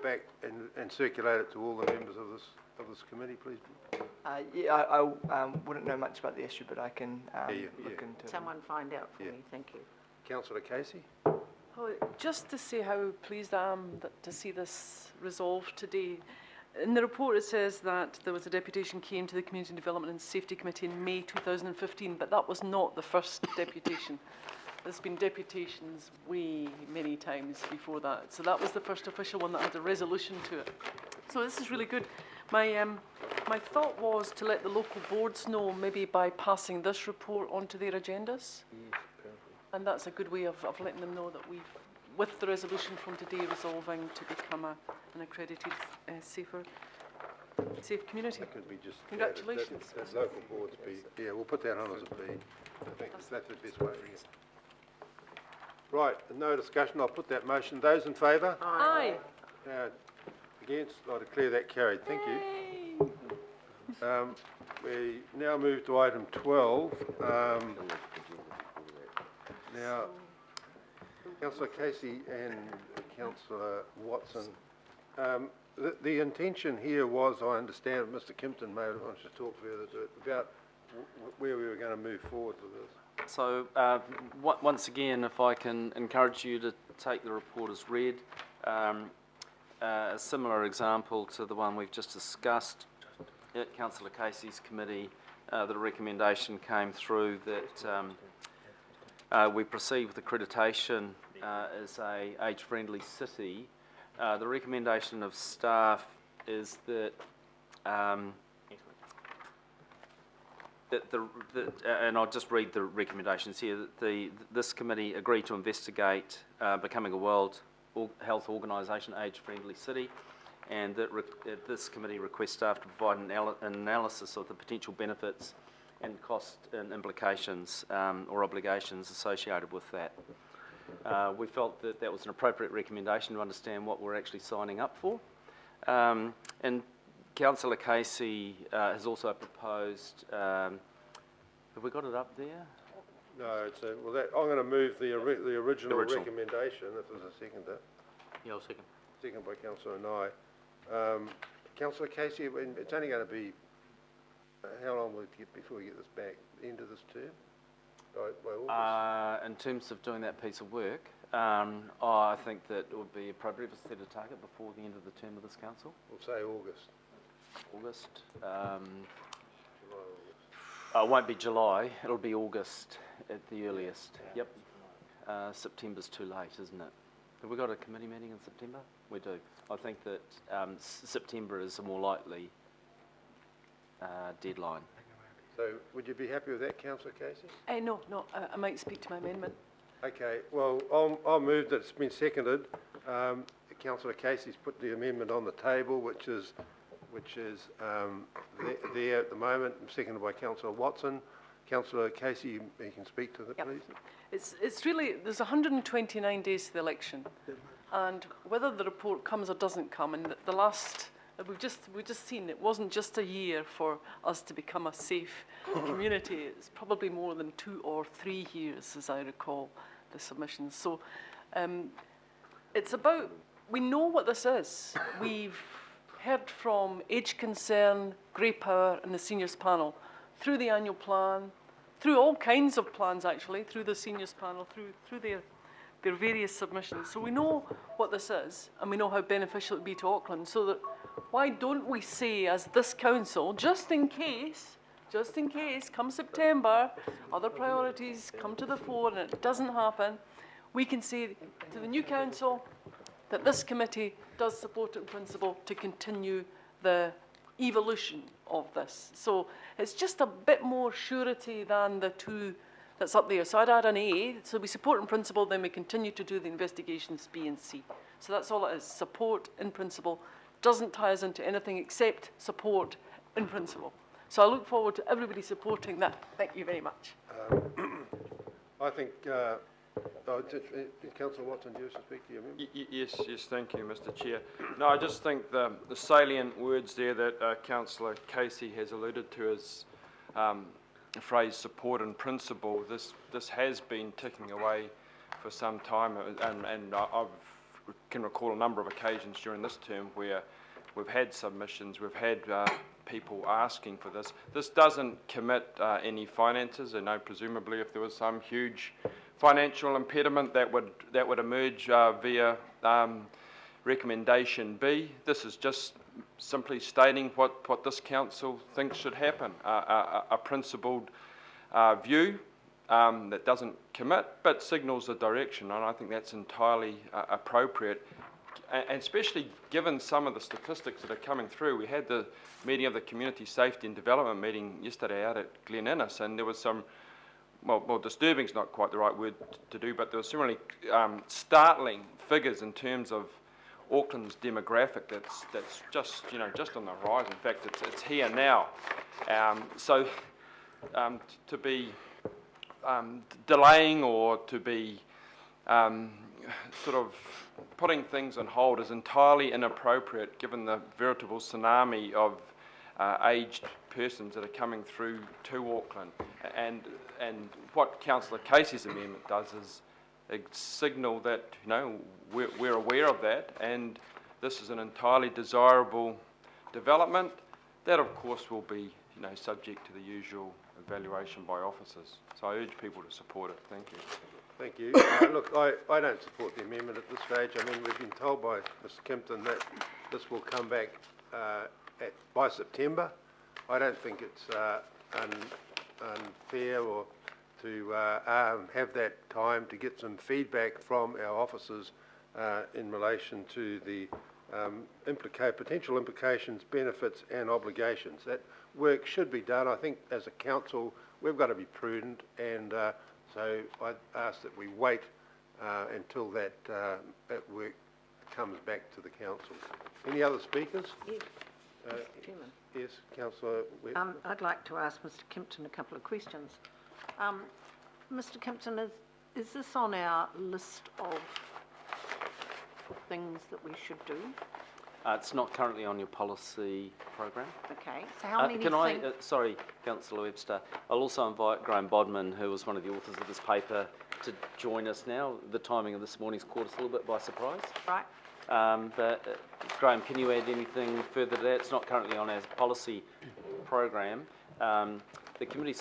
back and circulate it to all the members of this committee, please? Yeah, I wouldn't know much about the issue, but I can look into it. Someone find out for me, thank you. Councillor Casey? Oh, just to say how pleased I am to see this resolved today. In the report it says that there was a deputation came to the Community Development and Safety Committee in May 2015, but that was not the first deputation. There's been deputations many times before that. So that was the first official one that had a resolution to it. So this is really good. My thought was to let the local boards know, maybe by passing this report onto their agendas. Yes, perfect. And that's a good way of letting them know that we've, with the resolution from today, resolving to become an accredited, safe community. That could be just Congratulations. that local boards be. Yeah, we'll put that on as a B. I think that's the best way. Right, no discussion. I'll put that motion. Those in favour? Aye. Against? I declare that carried. Thank you. We now move to item 12. Now, Councillor Casey and Councillor Watson, the intention here was, I understand, Mr. Kimpton may want to talk further to it, about where we were going to move forward with this. So, once again, if I can encourage you to take the report as read, a similar example to the one we've just discussed at Councillor Casey's committee, the recommendation came through that we proceed with accreditation as a age-friendly city. The recommendation of staff is that and I'll just read the recommendations here, that this committee agreed to investigate becoming a World Health Organisation age-friendly city, and that this committee requests staff to provide an analysis of the potential benefits and cost and implications or obligations associated with that. We felt that that was an appropriate recommendation to understand what we're actually signing up for. And Councillor Casey has also proposed, have we got it up there? No, it's well, I'm going to move the original recommendation, if there's a seconder. Yeah, I'll second. Second by Councillor Nye. Councillor Casey, it's only going to be, how long will it get before we get this back? The end of this term? By August? In terms of doing that piece of work, I think that it would be appropriate to set a target before the end of the term of this council. We'll say August. August. July, It won't be July, it'll be August at the earliest. Yep. September's too late, isn't it? Have we got a committee meeting in September? We do. I think that September is a more likely deadline. So would you be happy with that, Councillor Casey? No, I might speak to my amendment. Okay, well, I'll move that it's been seconded. Councillor Casey's put the amendment on the table, which is there at the moment, seconded by Councillor Watson. Councillor Casey, you can speak to that, please. It's really, there's 129 days to the election, and whether the report comes or doesn't come, and the last, we've just seen, it wasn't just a year for us to become a safe community. It's probably more than 2 or 3 years, as I recall the submissions. So it's about, we know what this is. We've heard from Age Concern, Grey Power and the Seniors Panel through the annual plan, through all kinds of plans actually, through the Seniors Panel, through their various submissions. So we know what this is, and we know how beneficial it would be to Auckland, so that why don't we say as this council, just in case, come September, other priorities come to the fore and it doesn't happen, we can say to the new council that this committee does support it in principle to continue the evolution of this. So it's just a bit more surety than the two that's up there. So I'd add an A, so we support in principle, then we continue to do the investigations B and C. So that's all it is, support in principle. Doesn't tie us into anything except support in principle. So I look forward to everybody supporting that. Thank you very much. I think, Councillor Watson, do you wish to speak to your member? Yes, thank you, Mr. Chair. No, I just think the salient words there that Councillor Casey has alluded to is the phrase support in principle. This has been ticking away for some time, and I've can recall a number of occasions during this term where we've had submissions, we've had people asking for this. This doesn't commit any finances. I know presumably if there was some huge financial impediment that would emerge via recommendation B. This is just simply stating what this council thinks should happen, a principled view that doesn't commit but signals the direction, and I think that's entirely appropriate, and especially given some of the statistics that are coming through. We had the meeting of the Community Safety and Development meeting yesterday out at Glen Innes, and there was some, well, disturbing is not quite the right word to do, but there was some really startling figures in terms of Auckland's demographic that's just, just on the rise. In fact, it's here now. To be delaying or to be sort of putting things on hold is entirely inappropriate given the veritable tsunami of aged persons that are coming through to Auckland. And what Councillor Casey's amendment does is signal that, we're aware of that, and this is an entirely desirable development that, of course, will be, subject to the usual evaluation by officers. So I urge people to support it. Thank you. Thank you. Look, I don't support the amendment at this stage. I mean, we've been told by Mr Kimpton that this will come back by September. I don't think it's unfair or to have that time to get some feedback from our officers in relation to the potential implications, benefits and obligations. That work should be done. I think as a council we've got to be prudent, and so I ask that we wait until that work comes back to the council. Any other speakers? Yes, Mr Chairman. Yes, Councillor Webb. I'd like to ask Mr Kimpton a couple of questions. Mr Kimpton, is this on our list of things that we should do? It's not currently on your policy program. Okay, so how many Sorry, Councillor Webster, I'll also invite Graham Bodman, who was one of the authors of this paper, to join us now. The timing of this morning's caught us a little bit by surprise. Right. But Graham, can you add anything further to that? It's not currently on our policy program. The Community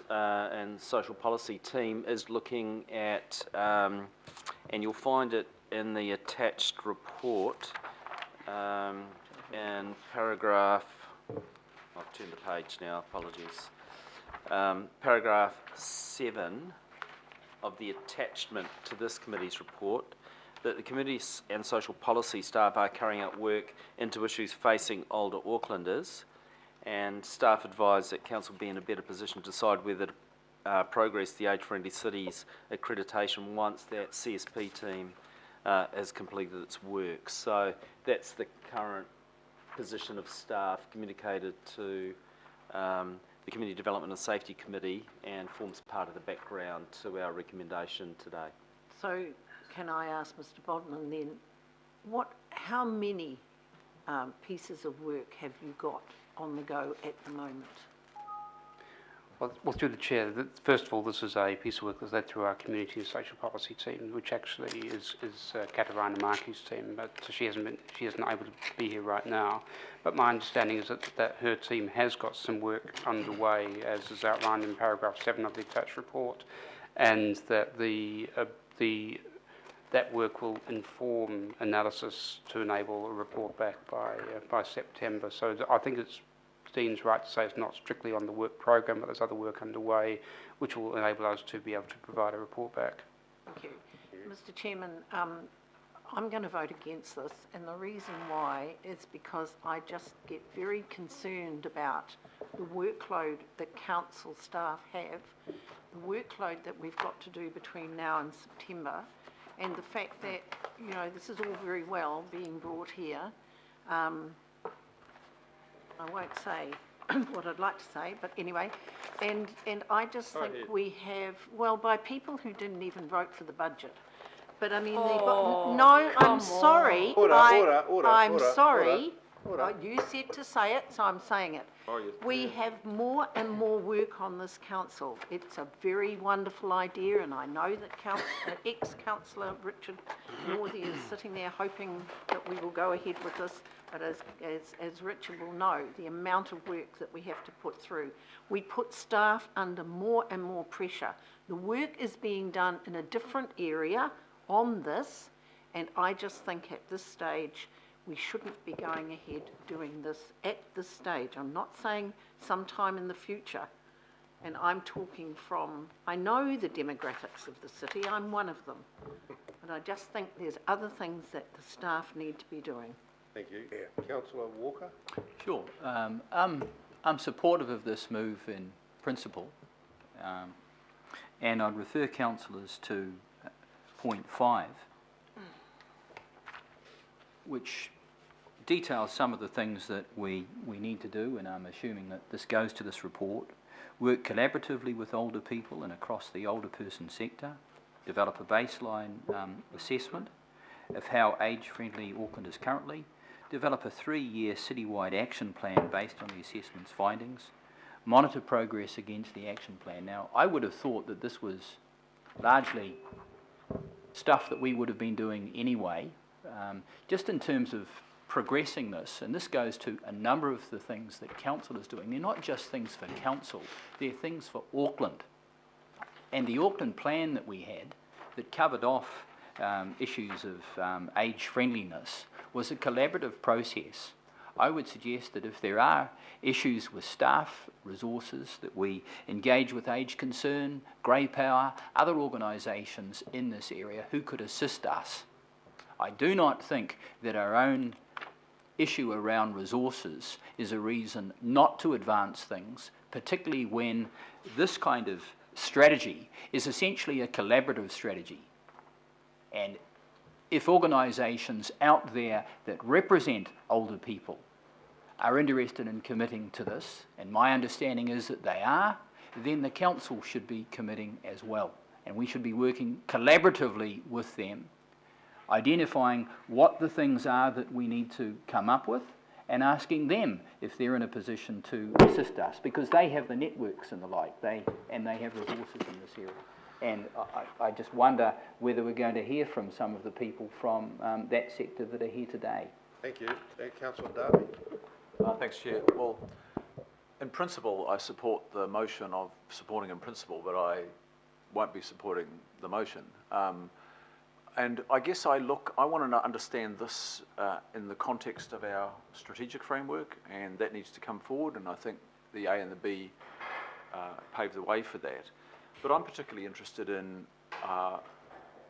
and Social Policy team is looking at, and you'll find it in the attached report, in paragraph, I've turned the page now, apologies, paragraph 7 of the attachment to this committee's report, that the Community and Social Policy staff are carrying out work into issues facing older Aucklanders, and staff advise that Council will be in a better position to decide whether to progress the Age-Friendly Cities accreditation once that CSP team has completed its work. So that's the current position of staff communicated to the Community Development and Safety Committee, and forms part of the background to our recommendation today. So can I ask Mr Bodman then, how many pieces of work have you got on the go at the moment? Well, through the Chair, first of all, this is a piece of work that's led through our Community and Social Policy team, which actually is Katarina Markey's team, but she isn't able to be here right now. But my understanding is that her team has got some work underway, as is outlined in paragraph 7 of the attached report, and that that work will inform analysis to enable a report back by September. So I think Dean's right to say it's not strictly on the work program, but there's other work underway which will enable us to be able to provide a report back. Thank you. Mr Chairman, I'm going to vote against this, and the reason why is because I just get very concerned about the workload that council staff have, the workload that we've got to do between now and September, and the fact that, this is all very well being brought here. I won't say what I'd like to say, but anyway, and I just think we have, well, by people who didn't even vote for the budget. But I mean, I'm sorry. Order. You said to say it, so I'm saying it. Oh, yes. We have more and more work on this council. It's a very wonderful idea, and I know that ex-councillor Richard Northey is sitting there hoping that we will go ahead with this. But as Richard will know, the amount of work that we have to put through, we put staff under more and more pressure. The work is being done in a different area on this, and I just think at this stage, we shouldn't be going ahead doing this at this stage. I'm not saying sometime in the future, and I'm talking from, I know the demographics of the city, I'm one of them, but I just think there's other things that the staff need to be doing. Thank you. Councillor Walker? Sure. I'm supportive of this move in principle, and I'd refer councillors to point 5, which details some of the things that we need to do, and I'm assuming that this goes to this report. Work collaboratively with older people and across the older person sector. Develop a baseline assessment of how age-friendly Auckland is currently. Develop a 3-year citywide action plan based on the assessment's findings. Monitor progress against the action plan. Now, I would have thought that this was largely stuff that we would have been doing anyway, just in terms of progressing this, and this goes to a number of the things that council is doing. They're not just things for council, they're things for Auckland. And the Auckland plan that we had that covered off issues of age friendliness was a collaborative process. I would suggest that if there are issues with staff, resources, that we engage with Age Concern, Grey Power, other organisations in this area who could assist us. I do not think that our own issue around resources is a reason not to advance things, particularly when this kind of strategy is essentially a collaborative strategy. And if organisations out there that represent older people are interested in committing to this, and my understanding is that they are, then the council should be committing as well. And we should be working collaboratively with them, identifying what the things are that we need to come up with, and asking them if they're in a position to assist us, because they have the networks and the like, and they have resources in this area. And I just wonder whether we're going to hear from some of the people from that sector that are here today. Thank you. Councillor Darby? Thanks, Chair. Well, in principle, I support the motion of supporting in principle, but I won't be supporting the motion. And I guess I want to understand this in the context of our strategic framework, and that needs to come forward, and I think the A and the B pave the way for that. But I'm particularly interested in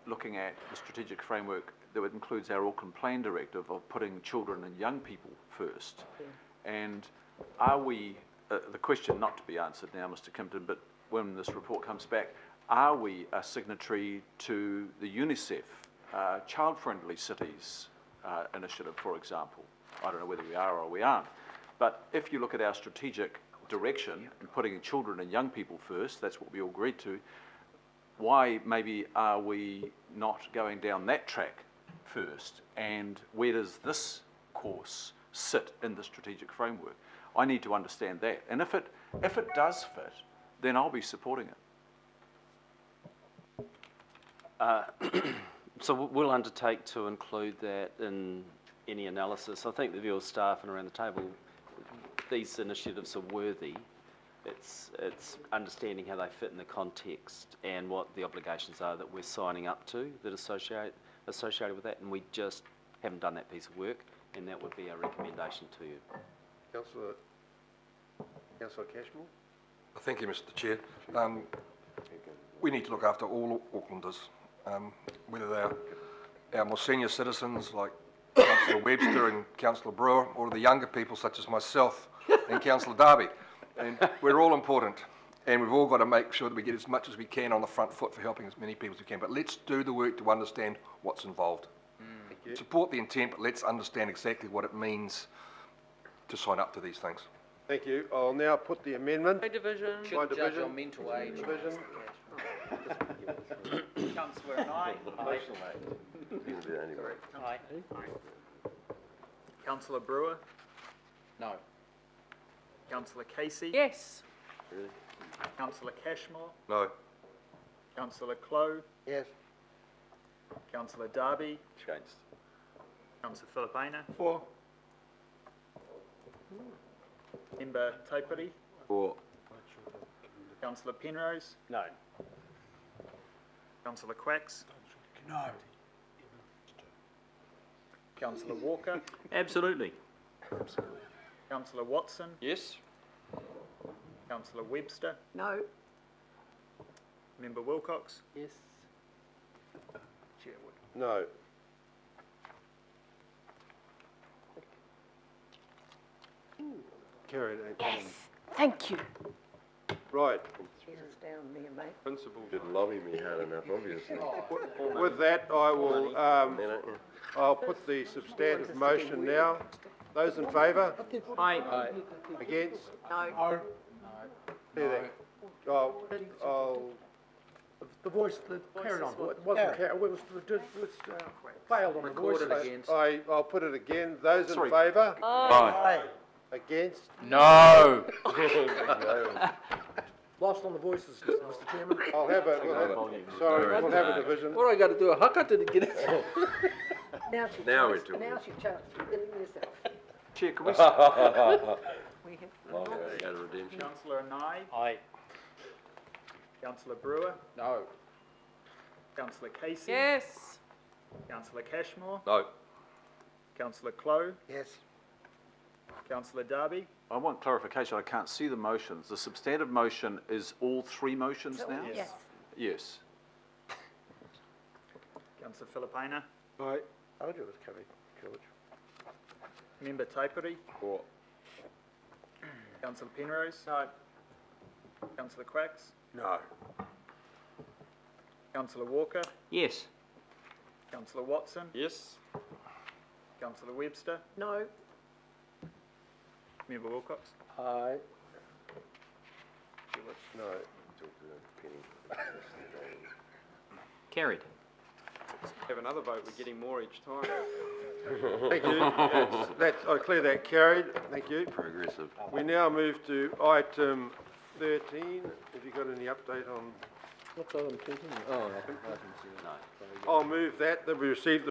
looking at the strategic framework that includes our Auckland Plan Directive of putting children and young people first. Yeah. And are we, the question not to be answered now, Mr. Kimpton, but when this report comes back, are we a signatory to the UNICEF Child-Friendly Cities initiative, for example? I don't know whether we are or we aren't. But if you look at our strategic direction and putting children and young people first, that's what we all agreed to, why maybe are we not going down that track first, and where does this course sit in the strategic framework? I need to understand that, and if it does fit, then I'll be supporting it. So we'll undertake to include that in any analysis. I think the view of staff and around the table, these initiatives are worthy. It's understanding how they fit in the context and what the obligations are that we're signing up to that associated with that, and we just haven't done that piece of work, and that would be our recommendation to you. Councillor Cashmore? Thank you, Mr. Chair. We need to look after all Aucklanders, whether they're our more senior citizens like Councillor Webster and Councillor Brewer, or the younger people such as myself and Councillor Darby. And we're all important, and we've all got to make sure that we get as much as we can on the front foot for helping as many people as we can. But let's do the work to understand what's involved. Support the intent, but let's understand exactly what it means to sign up to these things. Thank you. I'll now put the amendment. By division. Shouldn't judge on mental age. Division. Councillor and I. Aye. Councillor Brewer, No. Councillor Casey, Yes. Councillor Cashmore, No. Councillor Clow, Yes. Councillor Darby, Against. Councillor Philippina, For. Member Taipiri, For. Councillor Penrose, No. Councillor Quacks, No. Councillor Walker, Absolutely. Councillor Watson, Yes? Councillor Webster, No. Member Wilcox, Yes. Chair Wood. No. Carried 18. Thank you. Right, Hands down there, mate. Principal. Didn't lobby me hard enough, obviously. with that, I will, I'll put the substantive motion now. Those in favour? Aye. Against? No. There, there. I'll, The voice, carried on, it wasn't carried, it was, failed on the voice. I'll put it again. Those in Sorry. favour? Aye. Against? No. Lost on the voices, Mr. Chairman. I'll have a, we'll have a division. What do I gotta do, a haka to get it? Now's Now your we're chance, talking. now's your chance to get it yourself. Chair, can we, We have Got a redemption. Councillor Nye, Aye. Councillor Brewer, No. Councillor Casey, Yes. Councillor Cashmore, No. Councillor Clow, Yes. Councillor Darby, I want clarification. I can't see the motions. The substantive motion is all three motions now? Yes. Yes. Councillor Philippina, Aye. I told you it was carried, George. Member Taipiri, For. Councillor Penrose, no. Councillor Quacks, No. Councillor Walker, Yes. Councillor Watson, Yes? Councillor Webster, No. Member Wilcox. Aye. No. Carried. Have another vote, we're getting more each time. Thank you. I clear that carried. Thank you. Progressive. We now move to item 13. Have you got any update on? What's item 13? Oh, I can see it. I'll move that we received the